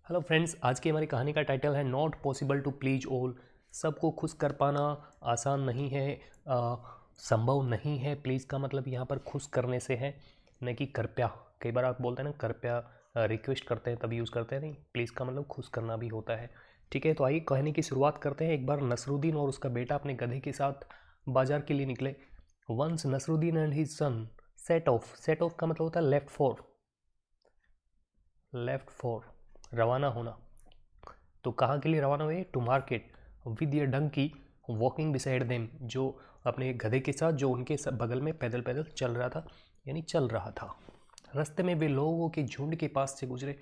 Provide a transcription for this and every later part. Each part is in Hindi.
हेलो फ्रेंड्स, आज की हमारी कहानी का टाइटल है not possible to please all. सबको खुश कर पाना आसान नहीं है, संभव नहीं है। प्लीज़ का मतलब यहाँ पर खुश करने से है, न कि कृपया। कई बार आप बोलते हैं ना कृपया, रिक्वेस्ट करते हैं तभी यूज़ करते हैं, नहीं, प्लीज़ का मतलब खुश करना भी होता है। ठीक है, तो आइए कहानी की शुरुआत करते हैं। एक बार नसरुद्दीन और उसका बेटा अपने गधे के साथ बाजार के लिए निकले। Once Nasruddin and his son set off. Set off का मतलब होता है लेफ्ट फॉर, लेफ्ट फॉर रवाना होना। तो कहाँ के लिए रवाना हुए? To market with your donkey walking beside them, जो अपने गधे के साथ जो उनके बगल में पैदल पैदल चल रहा था, यानी चल रहा था। रास्ते में वे लोगों के झुंड के पास से गुजरे।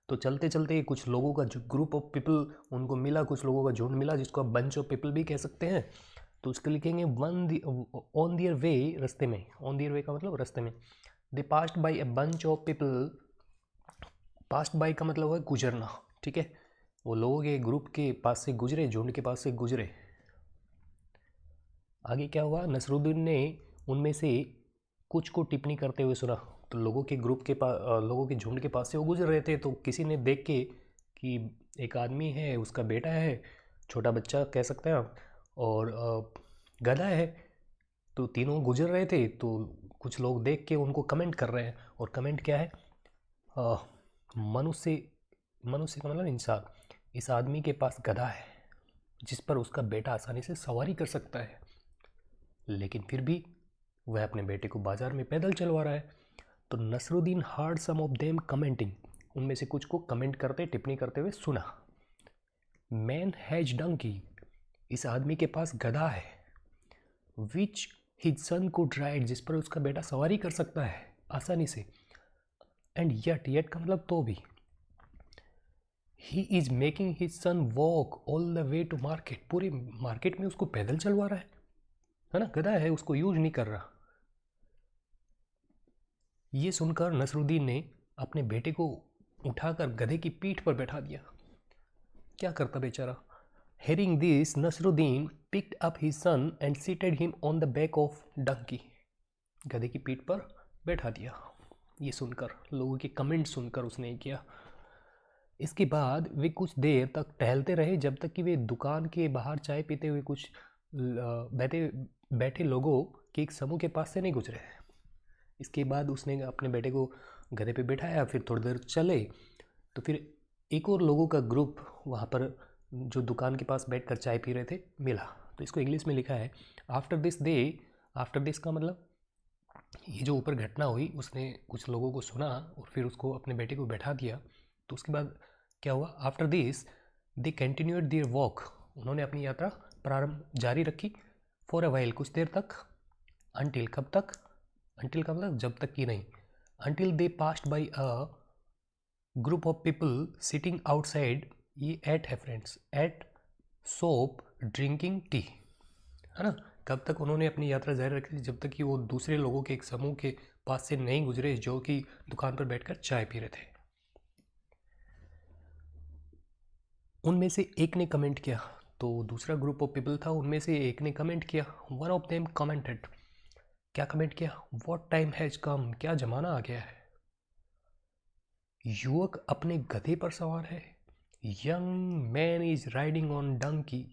तो चलते चलते कुछ लोगों का जो ग्रुप ऑफ पीपल उनको मिला, कुछ लोगों का झुंड मिला, जिसको आप बंच ऑफ पीपल भी कह सकते हैं। तो उसके लिखेंगे ऑन दियर वे, रास्ते में। ऑन दियर वे का मतलब रास्ते में। They passed by a bunch of people. Passed by का मतलब है गुजरना। ठीक है, वो लोगों के ग्रुप के पास से गुजरे, झुंड के पास से गुजरे। आगे क्या हुआ? नसरुद्दीन ने उनमें से कुछ को टिप्पणी करते हुए सुना। तो लोगों के ग्रुप के पास, लोगों के झुंड के पास से वो गुजर रहे थे, तो किसी ने देख के कि एक आदमी है, उसका बेटा है, छोटा बच्चा कह सकते हैं आप, और गधा है, तो तीनों गुजर रहे थे। तो कुछ लोग देख के उनको कमेंट कर रहे हैं। और कमेंट क्या है? अ, मनुष्य, मनुष्य का मतलब इंसान, इस आदमी के पास गधा है जिस पर उसका बेटा आसानी से सवारी कर सकता है, लेकिन फिर भी वह अपने बेटे को बाजार में पैदल चलवा रहा है। तो Nasruddin heard some of them commenting, उनमें से कुछ को कमेंट करते, टिप्पणी करते हुए सुना। मैन हैज डंकी, इस आदमी के पास गधा है। विच हिज सन कुड राइड, जिस पर उसका बेटा सवारी कर सकता है आसानी से। एंड यट, यट का मतलब तो भी। He is making his son walk all the way to market, पूरे मार्केट में उसको पैदल चलवा रहा है ना, गधा है, उसको यूज नहीं कर रहा। ये सुनकर नसरुद्दीन ने अपने बेटे को उठाकर गधे की पीठ पर बैठा दिया। क्या करता बेचारा? Hearing this Nasruddin picked up his son and seated him on the back of donkey, गधे की पीठ पर बैठा दिया। ये सुनकर, लोगों के कमेंट सुनकर उसने किया। इसके बाद वे कुछ देर तक टहलते रहे, जब तक कि वे दुकान के बाहर चाय पीते हुए कुछ बैठे बैठे लोगों के एक समूह के पास से नहीं गुजरे। इसके बाद उसने अपने बेटे को गधे पे बैठाया, फिर थोड़ी देर चले, तो फिर एक और लोगों का ग्रुप वहाँ पर जो दुकान के पास बैठकर चाय पी रहे थे मिला। तो इसको इंग्लिश में लिखा है after this day. After this का मतलब ये जो ऊपर घटना हुई, उसने कुछ लोगों को सुना और फिर उसको अपने बेटे को बैठा दिया। तो उसके बाद क्या हुआ? After this they continued their walk, उन्होंने अपनी यात्रा प्रारंभ जारी रखी। फॉर अ वाइल, कुछ देर तक। अनटिल, कब तक? अनटिल का मतलब जब तक कि नहीं। Until they passed by a group of people sitting outside, ये एट है friends, at shop drinking tea, है ना। कब तक उन्होंने अपनी यात्रा जारी रखी? जब तक कि वो दूसरे लोगों के एक समूह के पास से नहीं गुजरे जो कि दुकान पर बैठकर चाय पी रहे थे। उनमें से एक ने कमेंट किया, तो दूसरा ग्रुप ऑफ पीपल था, उनमें से एक ने कमेंट किया। वन ऑफ देम कमेंटेड, क्या कमेंट किया? व्हाट टाइम हैज कम, क्या जमाना आ गया है। युवक अपने गधे पर सवार है। Young man is riding on donkey,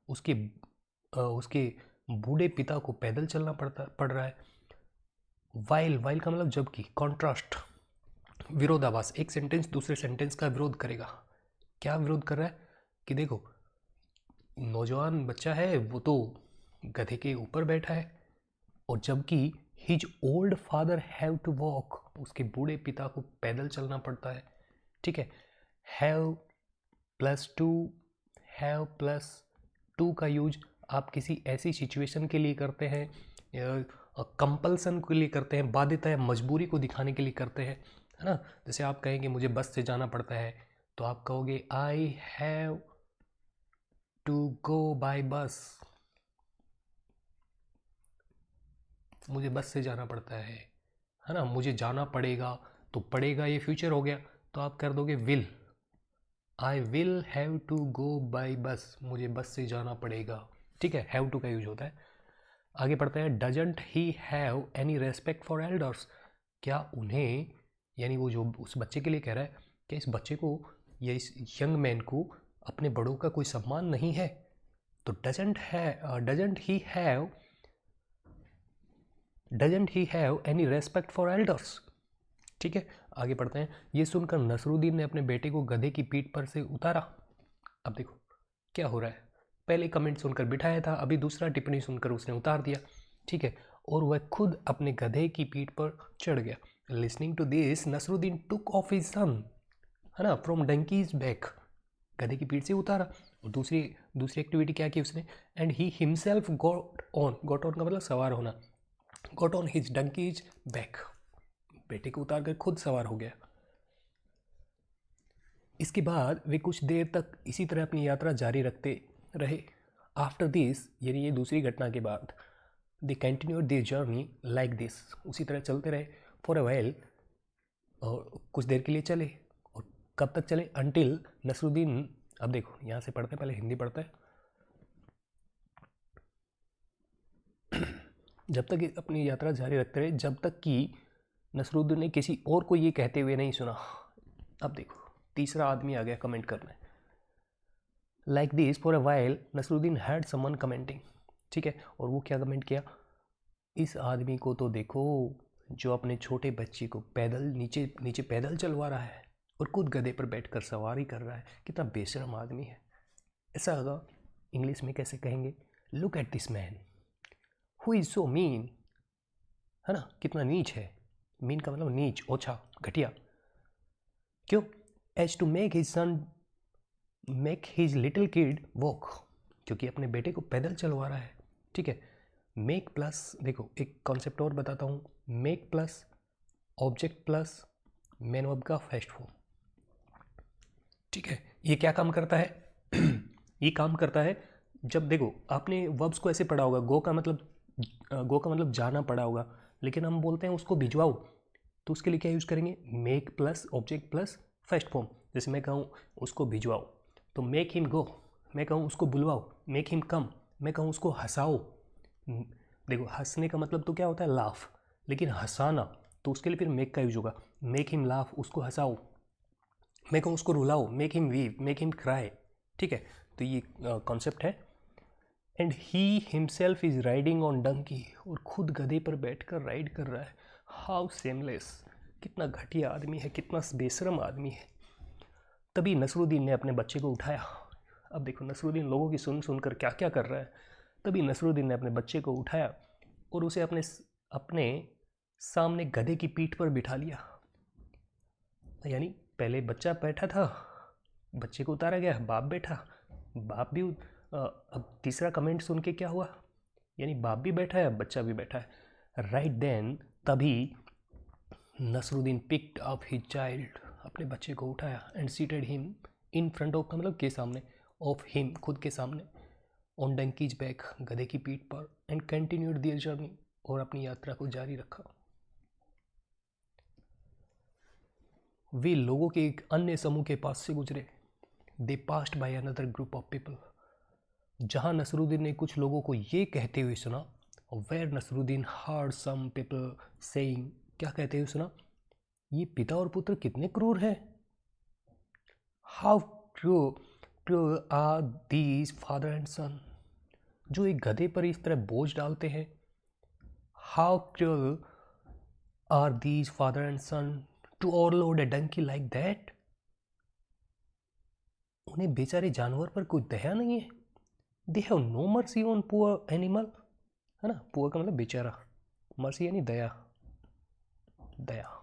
उसके बूढ़े पिता को पैदल चलना पड़ रहा है। वाइल, वाइल का मतलब जबकि, कॉन्ट्रास्ट, विरोधाभास। एक सेंटेंस दूसरे सेंटेंस का विरोध करेगा। क्या विरोध कर रहा है? कि देखो, नौजवान बच्चा है वो तो गधे के ऊपर बैठा है, और जबकि his old father have to walk, उसके बूढ़े पिता को पैदल चलना पड़ता है। ठीक है, have plus two, have plus two का यूज आप किसी ऐसी सिचुएशन के लिए करते हैं, कंपल्सन के लिए करते हैं, बाध्यता या मजबूरी को दिखाने के लिए करते हैं, है ना। जैसे आप कहेंगे मुझे बस से जाना पड़ता है, तो आप कहोगे I have to go by bus, मुझे बस से जाना पड़ता है ना। मुझे जाना पड़ेगा, तो पड़ेगा ये फ्यूचर हो गया, तो आप कर दोगे will, I will have to go by bus, मुझे बस से जाना पड़ेगा। ठीक है, हैव टू का यूज होता है। आगे पढ़ते हैं। Doesn't he have any respect for elders, क्या उन्हें, यानी वो जो उस बच्चे के लिए कह रहा है, क्या इस बच्चे को या इस यंग मैन को अपने बड़ों का कोई सम्मान नहीं है, तो doesn't he have any respect for elders. ठीक है, आगे पढ़ते हैं। ये सुनकर नसरुद्दीन ने अपने बेटे को गधे की पीठ पर से उतारा। अब देखो क्या हो रहा है, पहले कमेंट सुनकर बिठाया था, अभी दूसरा टिप्पणी सुनकर उसने उतार दिया। ठीक है, और वह खुद अपने गधे की पीठ पर चढ़ गया। Listening to this Nasruddin took off his son, है ना, फ्रॉम डंकीज बैक, गधे की पीठ से उतारा। और दूसरी एक्टिविटी क्या की उसने, and he himself got on का मतलब सवार होना, got on his donkeys back, बेटे को उतार कर खुद सवार हो गया। इसके बाद वे कुछ देर तक इसी तरह अपनी यात्रा जारी रखते रहे। आफ्टर दिस, यानी ये दूसरी घटना के बाद, they continued their journey like this, उसी तरह चलते रहे फॉर अ व्हाइल, और कुछ देर के लिए चले। और कब तक चले, अंटिल नसरुद्दीन, अब देखो यहाँ से पढ़ते हैं, पहले हिंदी पढ़ते हैं। जब तक अपनी यात्रा जारी रखते रहे, जब तक कि नसरुद्दीन ने किसी और को ये कहते हुए नहीं सुना। अब देखो तीसरा आदमी आ गया कमेंट करने। Like this for a while Nasruddin had someone commenting. ठीक है, और वो क्या कमेंट किया, इस आदमी को तो देखो जो अपने छोटे बच्चे को पैदल नीचे पैदल चलवा रहा है और खुद गधे पर बैठकर सवारी कर रहा है, कितना बेशरम आदमी है। ऐसा होगा इंग्लिश में कैसे कहेंगे, look at this man who is so mean, है ना, कितना नीच है। मीन का मतलब नीच, ओछा, घटिया। क्यों, as to make his little kid walk, क्योंकि अपने बेटे को पैदल चलवा रहा है। ठीक है, मेक प्लस, देखो एक कॉन्सेप्ट और बताता हूँ, make plus object plus man verb का फर्स्ट फॉर्म। ठीक है, ये क्या काम करता है ये काम करता है जब, देखो आपने वर्ब्स को ऐसे पढ़ा होगा, गो का मतलब जाना पड़ा होगा, लेकिन हम बोलते हैं उसको भिजवाओ, तो उसके लिए क्या यूज़ करेंगे, make plus object plus first form. जैसे मैं कहूँ उसको भिजवाओ, तो मेक हिम गो, मैं कहूँ उसको बुलवाओ, मेक हिम कम, मैं कहूँ उसको हंसाओ। देखो हंसने का मतलब तो क्या होता है, लाफ, लेकिन हंसाना तो उसके लिए फिर मेक का यूज होगा, मेक हिम लाफ, उसको हंसाओ। मैं कहूँ उसको रुलाओ, make him weep, make him cry. ठीक है, तो ये कॉन्सेप्ट है। And he himself is riding on donkey, और खुद गधे पर बैठकर राइड कर रहा है। हाउ सेमलेस, कितना घटिया आदमी है, कितना बेशरम आदमी है। तभी नसरुद्दीन ने अपने बच्चे को उठाया। अब देखो नसरुद्दीन लोगों की सुनकर क्या क्या कर रहा है। तभी नसरुद्दीन ने अपने बच्चे को उठाया और उसे अपने सामने गधे की पीठ पर बिठा लिया। यानी पहले बच्चा बैठा था, बच्चे को उतारा गया, बाप बैठा, बाप भी अब तीसरा कमेंट सुन के क्या हुआ, यानी बाप भी बैठा है, बच्चा भी बैठा है। राइट देन, तभी Nasruddin picked up his child, अपने बच्चे को उठाया, and seated him in front of का मतलब के सामने, ऑफ हिम खुद के सामने, ऑन डंकीज बैक गधे की पीठ पर, एंड कंटिन्यूड देयर जर्नी, और अपनी यात्रा को जारी रखा। वे लोगों के एक अन्य समूह के पास से गुजरे। They passed by another group of people, जहां नसरुद्दीन ने कुछ लोगों को ये कहते हुए सुना, where Nasruddin heard some people saying, क्या कहते हुए सुना, ये पिता और पुत्र कितने क्रूर हैं। How cruel are these father and सन, जो एक गधे पर इस तरह बोझ डालते हैं। How cruel are these father and son to overload a donkey like that, उन्हें बेचारे जानवर पर कोई दया नहीं है। They have no mercy on poor animal, है ना, पुअर का मतलब बेचारा, मर्सी यानी दया, दया।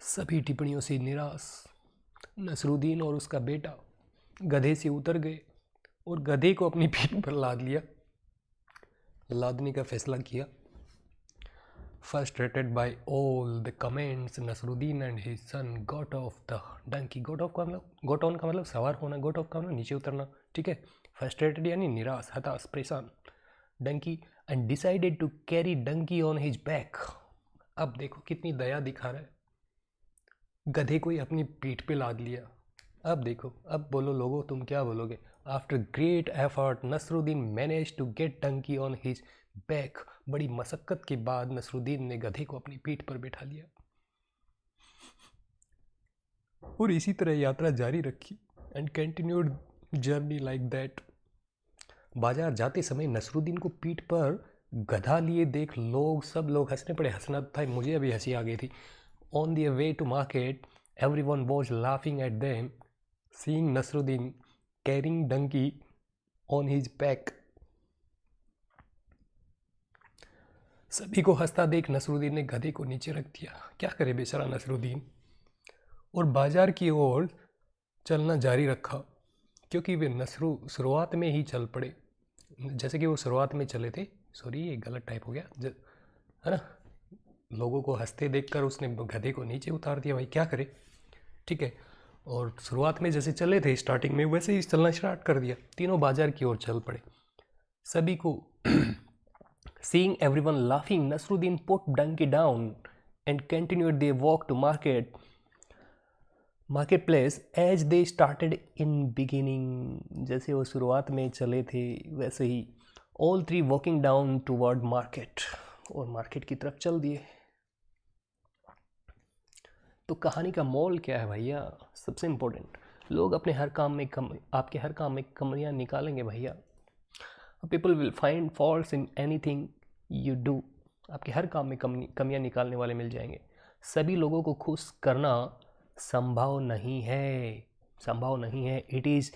सभी टिप्पणियों से निराश नसरुद्दीन और उसका बेटा गधे से उतर गए और गधे को अपनी पीठ पर लादने का फैसला किया। Frustrated by all the comments, Nasruddin and his son got off the donkey. got off का मतलब, got on का मतलब सवार होना, got off का मतलब नीचे उतरना। ठीक है, frustrated यानी निराश, हताश, परेशान, donkey, and decided to carry donkey on his back. अब देखो कितनी दया दिखा रहा है, गधे को ही अपनी पीठ पे लाद लिया। अब देखो, अब बोलो लोगों तुम क्या बोलोगे। After great effort Nasruddin manage to get donkey on his back, बड़ी मशक्क़त के बाद नसरुद्दीन ने गधे को अपनी पीठ पर बैठा लिया। और इसी तरह यात्रा जारी रखी and continued journey like that. बाजार जाते समय नसरुद्दीन को पीठ पर गधा लिए देख सब लोग हंसने पड़े। हंसना था, मुझे अभी हंसी आ गई थी। On the way to market everyone was laughing at them seeing Nasruddin carrying donkey on his back. सभी को हंसता देख नसरुद्दीन ने गधे को नीचे रख दिया। क्या करे बेचारा नसरुद्दीन, और बाजार की ओर चलना जारी रखा, क्योंकि वे शुरुआत में ही चल पड़े। जैसे कि वो शुरुआत में चले थे, सॉरी ये गलत टाइप हो गया, है ना। लोगों को हंसते देखकर उसने गधे को नीचे उतार दिया। भाई क्या करे, ठीक है। और शुरुआत में जैसे चले थे स्टार्टिंग में, वैसे ही चलना स्टार्ट कर दिया। तीनों बाजार की ओर चल पड़े। सभी को seeing everyone laughing, Nasruddin put donkey down and continued their walk to marketplace as they started in beginning। जैसे वो शुरुआत में चले थे वैसे ही all three walking down toward market, और मार्केट की तरफ चल दिए। तो कहानी का मोल क्या है भैया? सबसे इम्पोर्टेंट, लोग अपने हर काम में आपके हर काम में कमियां निकालेंगे भैया। People will find faults in anything you do. आपके हर काम में कमियां निकालने वाले मिल जाएंगे। सभी लोगों को खुश करना संभव नहीं है, संभव नहीं है। It is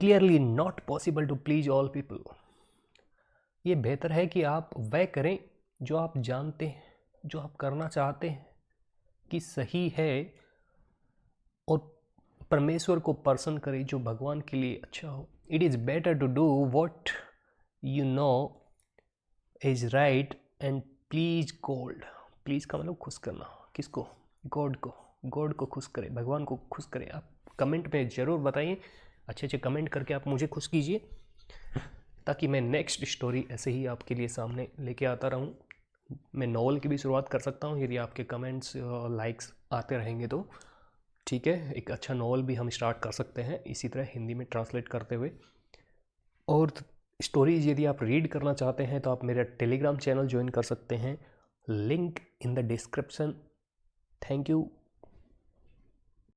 clearly not possible to please all people. ये बेहतर है कि आप वह करें जो आप जानते हैं, जो आप करना चाहते हैं कि सही है, और परमेश्वर को प्रसन्न करें जो भगवान के लिए अच्छा हो। It is better to do what you know is right and please God. Please का मतलब खुश करना। किसको? गॉड को। गॉड को खुश करें, भगवान को खुश करें। आप कमेंट में ज़रूर बताइए, अच्छे अच्छे कमेंट करके आप मुझे खुश कीजिए, ताकि मैं नेक्स्ट स्टोरी ऐसे ही आपके लिए सामने लेके आता रहूं। मैं नॉवल की भी शुरुआत कर सकता हूं यदि आपके कमेंट्स और लाइक्स आते रहेंगे तो, ठीक है। एक अच्छा नॉवल भी हम स्टार्ट कर सकते हैं इसी तरह हिंदी में ट्रांसलेट करते हुए। और स्टोरीज यदि आप रीड करना चाहते हैं तो आप मेरा टेलीग्राम चैनल ज्वाइन कर सकते हैं, link in the description. Thank you.